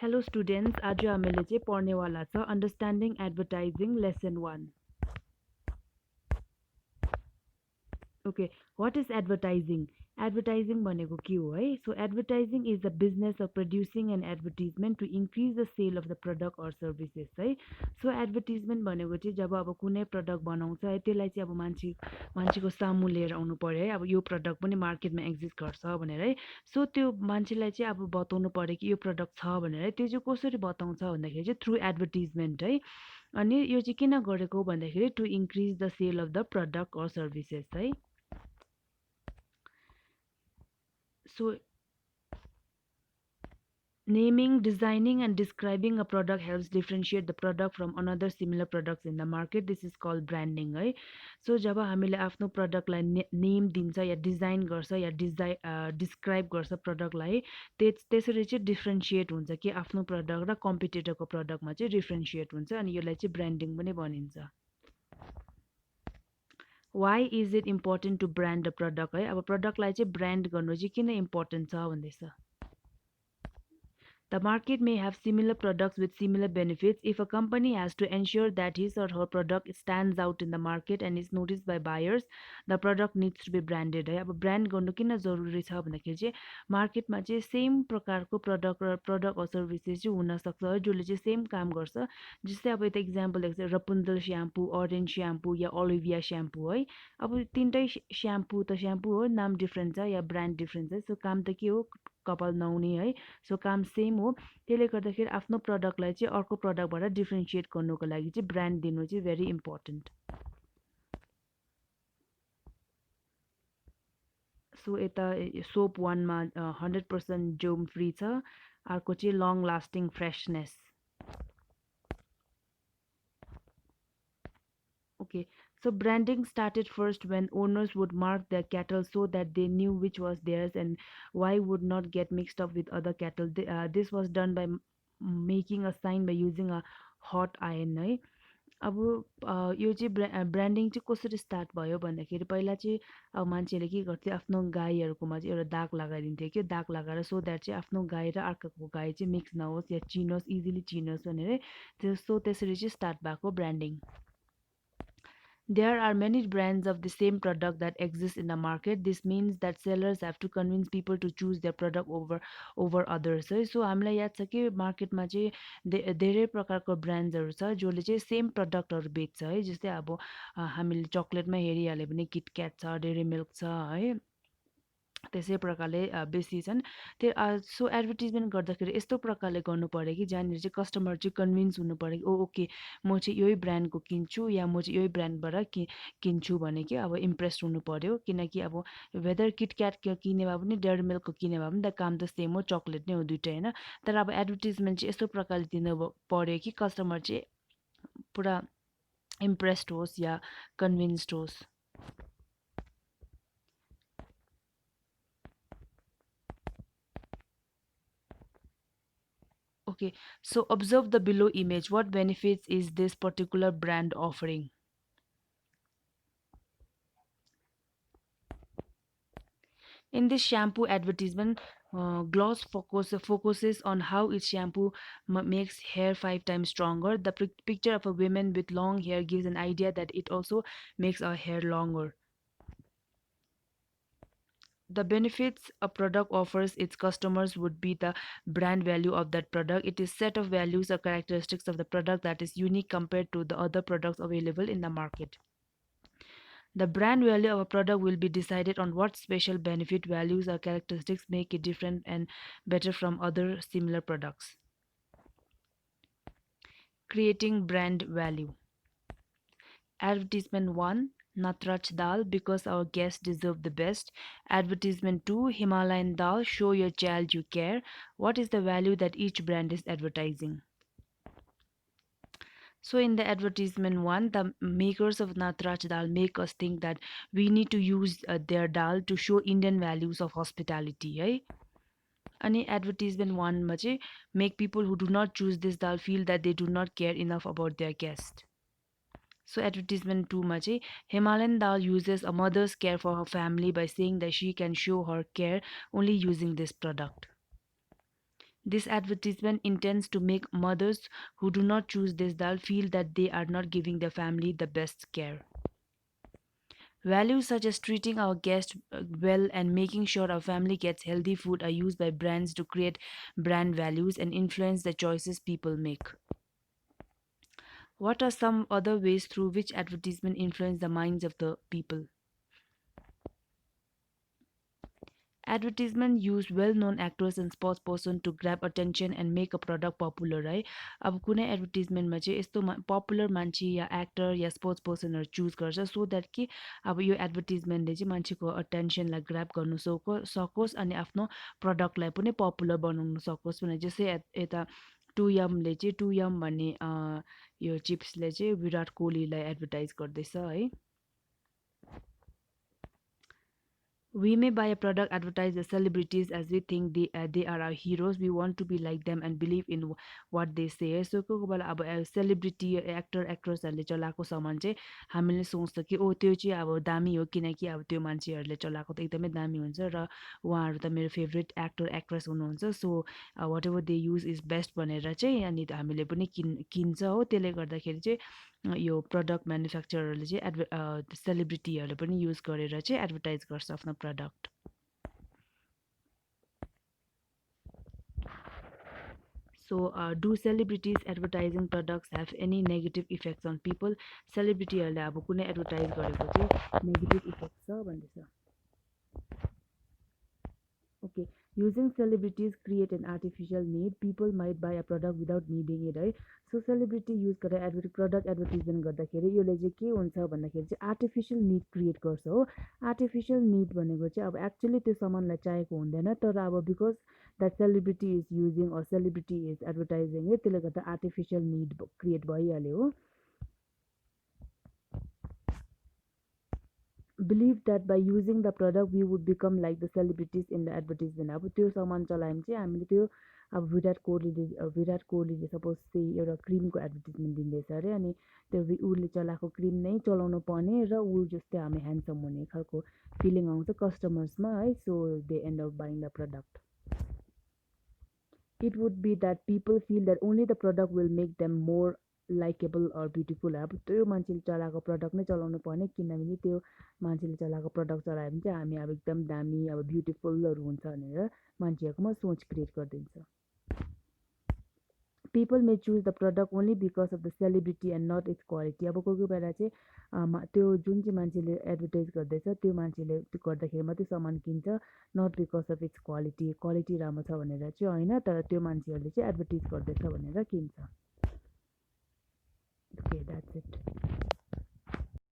Hello students, आज हामीले चाहिँ पढ्नेवाला छ understanding advertising lesson 1. Okay, what is advertising? Advertising भनेको के हो है? So advertising is the business of producing an advertisement to increase the sale of the product or services है. So advertisement भनेको चाहिँ जब अब कुनै प्रडक्ट बनाउँछ है त्यसलाई चाहिँ अब मान्छेको सामु लिएर आउनु पर्यो है. अब यो प्रडक्ट पनि मार्केटमा एक्जिस्ट गर्छ भनेर है. सो त्यो मान्छेलाई चाहिँ अब बताउनु पर्यो कि यो प्रडक्ट छ भनेर है. त्यो चाहिँ कसरी बताउँछ भन्दाखेरि चाहिँ थ्रु एडभर्टिजमेन्ट है. अनि यो चाहिँ किन गरेको भन्दाखेरि to increase the sale of the product or services है. So naming, designing and describing a product helps differentiate the product from another similar products in the market. This is called branding है. So जब हामीले आफ्नो प्रडक्टलाई name दिन्छ या design गर्छ या describe गर्छ प्रडक्टलाई त्यसरी चाहिँ differentiate हुन्छ कि आफ्नो प्रडक्ट र कम्पिटिटरको प्रडक्टमा चाहिँ डिफ्रेन्सिएट हुन्छ अनि यसलाई चाहिँ ब्रान्डिङ पनि भनिन्छ. Why is it important to brand a product है. अब प्रडक्टलाई चाहिँ ब्रान्ड गर्नु चाहिँ किन इम्पोर्टेन्ट छ भन्दैछ. The market may have similar products with similar benefits. If a company has to ensure that his or her product stands out in the market and is noticed by buyers, the product needs to be branded है. अब brand गर्नु किन जरुरी छ भन्दाखेरि चाहिँ मार्केटमा चाहिँ सेम प्रकारको प्रडक्ट अर सर्भिसेस चाहिँ हुनसक्छ है जसले चाहिँ सेम काम गर्छ. जस्तै अब यता इक्जाम्पल देख्छ रपुन्जल स्याम्पू, अरेन्ज स्याम्पू या ओलिभिया स्याम्पू है. अब तिनटै स्याम्पू त स्याम्पू हो, नाम डिफ्रेन्ट छ या ब्रान्ड डिफ्रेन्ट छ. सो काम त के हो, कपाल नुहाउने है. सो काम सेम हो. त्यसले गर्दाखेरि आफ्नो प्रडक्टलाई चाहिँ अर्को प्रडक्टबाट डिफ्रेन्सिएट गर्नुको लागि चाहिँ ब्रान्ड दिनु चाहिँ भेरी इम्पोर्टेन्ट. सो यता सोप 1मा 100% जोम फ्री छ. अर्को चाहिँ long lasting freshness. Okay, so branding started first when owners would mark their cattle so that they knew which was theirs and why would not get mixed up with other cattle. This was done by making a sign by using a hot iron है. अब यो चाहिँ branding चाहिँ कसरी start भयो भन्दाखेरि पहिला चाहिँ अब मान्छेले के गर्थ्यो आफ्नो गाईहरूकोमा चाहिँ एउटा दाग लगाइदिन्थ्यो कि दाग लगाएर सो द्याट चाहिँ आफ्नो गाई र अर्काको गाई चाहिँ मिक्स नहोस् या चिनोस्, इजिली चिनोस् भनेर त्यसरी चाहिँ स्टार्ट भएको branding. There are many brands of the same product that exist in the market. This means that sellers have to convince people to choose their product over others है. So हामीलाई याद छ कि मार्केटमा चाहिँ धेरै प्रकारको ब्रान्ड्सहरू छ जसले चाहिँ सेम प्रडक्टहरू बेच्छ है. जस्तै अब हामीले चक्लेटमा हेरिहाल्यो भने किटक्याट छ, डेरी मिल्क छ है. त्यसै प्रकारले बेसी छन्. सो एडभर्टिजमेन्ट गर्दाखेरि यस्तो प्रकारले गर्नु पऱ्यो कि जहाँनिर चाहिँ कस्टमर चाहिँ कन्भिन्स हुनु पऱ्यो कि ओके म चाहिँ यही ब्रान्डको किन्छु या म चाहिँ यही ब्रान्डबाट किन्छु भने कि अब इम्प्रेस हुनु पऱ्यो. किनकि अब वेदर किटक्याट किने भए पनि डेरी मिल्कको किने भए पनि त काम त सेम हो, चक्लेट नै हो दुइटै होइन. तर अब एडभर्टिजमेन्ट चाहिँ यस्तो प्रकारले दिनु पऱ्यो कि कस्टमर चाहिँ पुरा इम्प्रेस्ड होस् या कन्भिन्स्ड होस्. Okay, so observe the below image. What benefits is this particular brand offering? In this shampoo advertisement, Gloss focuses on how its shampoo makes hair 5 times stronger. The picture of a woman with long hair gives an idea that it also makes our hair longer. The benefits a product offers its customers would be the brand value of that product. It is set of values or characteristics of the product that is unique compared to the other products available in the market. The brand value of a product will be decided on what special benefit, values, or characteristics make it different and better from other similar products. Creating brand value. Advertisement 1, Natrach Dal, because our guests deserve the best. Advertisement 2, Himalayan Dal, show your child you care. What is the value that each brand is advertising? So in the advertisement 1, the makers of Natrach Dal make us think that we need to use their dal to show Indian values of hospitality. है. Any advertisement 1 मा चाहिँ make people who do not choose this dal feel that they do not care enough about their guest. So advertisement 2 मा चाहिँ Himalayan Dal uses a mother's care for her family by saying that she can show her care only using this product. This advertisement intends to make mothers who do not choose this dal feel that they are not giving their family the best care. Values such as treating our guests well and making sure our family gets healthy food are used by brands to create brand values and influence the choices people make. What are some other ways through which advertisement influence the minds of the people? Advertisement use well-known actors and sportsperson to grab attention and make a product popular है अब कुनै एडभर्टिजमेन्टमा चाहिँ यस्तो popular मान्छे या actor या sports पर्सनहरू choose गर्छ so that कि अब यो एडभर्टिजमेन्टले चाहिँ मान्छेको अटेन्सनलाई ग्राब गर्नु सकोस् अनि आफ्नो प्रडक्टलाई पनि पपुलर बनाउनु सकोस् भनेर जस्तै यता टु यमले चाहिँ टु यम भन्ने यो चिप्सले चाहिँ विराट कोहलीलाई एडभर्टाइज गर्दैछ है We may buy a product advertised as celebrities as we think they are our heroes. We want to be like them and believe in what they say. So कोही बेला अब सेलिब्रिटी एक्टर एक्ट्रेसहरूले चलाएको सामान चाहिँ हामीले सोच्छ कि ओ त्यो चाहिँ अब दामी हो किनकि अब त्यो मान्छेहरूले चलाएको त एकदमै दामी हुन्छ र उहाँहरू त मेरो फेभरेट एक्टर एक्ट्रेस हुनुहुन्छ so whatever they use is best भनेर चाहिँ अनि हामीले पनि किन्छ हो त्यसले गर्दाखेरि चाहिँ यो प्रडक्ट म्यानुफ्याक्चररहरूले चाहिँ सेलिब्रिटीहरूले पनि युज गरेर चाहिँ एडभर्टाइज गर्छ आफ्नो product So, do celebrities advertising products have any negative effects on people? सेलिब्रिटीहरूले अब कुनै एडभर्टाइज गरेको चाहिँ नेगेटिभ इफेक्ट छ भन्दैछ Okay, using celebrities create an artificial need. People might buy a product without needing it, right? So celebrity use गरेर product advertisement गर्दाखेरि यसले चाहिँ के हुन्छ भन्दाखेरि चाहिँ artificial need create गर्छ हो artificial need भनेको चाहिँ अब actually त्यो सामानलाई चाहिएको हुँदैन तर अब because that celebrity is using or celebrity is advertising it त्यसले गर्दा artificial need create भइहाल्यो हो believe that by using the product we would become like the celebrities in the advertisement अब त्यो सामान चलायौँ चाहिँ हामीले त्यो अब विराट कोहलीले सपोज चाहिँ एउटा क्रिमको एडभर्टिजमेन्ट दिँदैछ अरे अनि त्यो उसले चलाएको क्रिम नै चलाउनु पर्ने र ऊ जस्तै हामी ह्यान्डसम हुने खालको फिलिङ आउँछ कस्टमर्समा है so they and up buying the product it would be that people feel that only the product will make them more likeable or beautiful अब त्यो मान्छेले चलाएको प्रडक्ट नै चलाउनु पर्ने किनभने त्यो मान्छेले चलाएको प्रडक्ट चलायो भने चाहिँ हामी अब एकदम दामी अब ब्युटिफुलहरू हुन्छ भनेर मान्छेहरूकोमा सोच क्रिएट गरिदिन्छ people may choose the product only because of the celebrity and not its quality अब कोही कोही बेला चाहिँ त्यो जुन चाहिँ मान्छेले एडभर्टाइज गर्दैछ त्यो मान्छेले त्यो गर्दाखेरि मात्रै सामान किन्छ not because of its quality राम्रो छ भनेर चाहिँ होइन तर त्यो मान्छेहरूले चाहिँ एडभर्टाइज गर्दैछ भनेर किन्छ Okay, that's it.